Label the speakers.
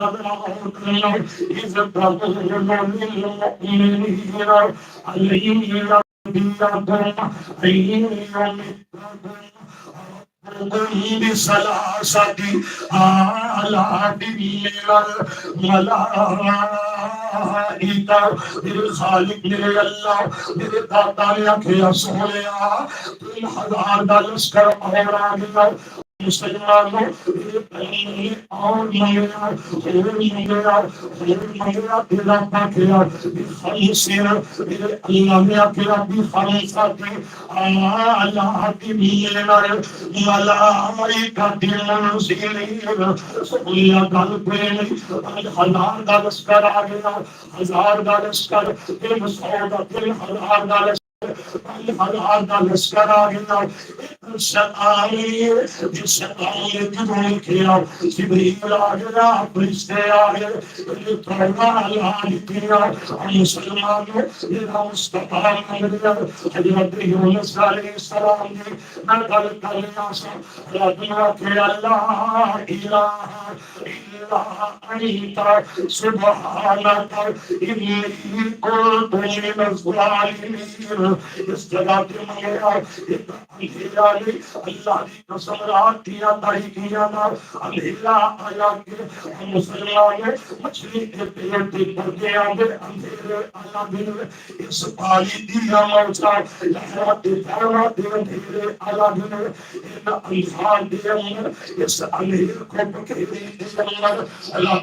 Speaker 1: إذ تقول للمؤمنين عليهم يديكم أيهم بثلاثة آلاف من الملائكة میرے خالق میرے اللہ میرے داتا نے آنکھیں سولیا 3000 کا لشکر اور آ گیا مسلمانوں اور منگیا تیرا پاکیا خمسین میرے اللہ نے آکیا بھی خمسات اللہ کی میلر ملائکہ منزلین سبیہ گل پہلی 1000 کا لشکر آ گیا 1000 کا لشکر 300 کا لشکر 1000 کا لشکر آ گیا شتائر جس شتائر کی دھول کیا جبریل آ گیا فرشتے آ گئے توبہ اللہ کیا مسلمانوں میرا مصطفیٰ مانگیا حضرت یونس علیہ السلام نے میں گل کر لیا سا ربنا کہ اللہ الہ الا انت سبحانک انی کنت من الظالمین اس جگہ پہ منگیا اللہ کی قسم رات کیا تائی کیا نا اندھیرا آیا کہ مسلمان مچھلی کے پیٹ کے پردے آگے اندھیرے آیا دن اس پالی دیا موچا لہرات دھرما دے اندھیرے آیا دن ان انسان دے اس اندھیر کو بکھیری دے اللہ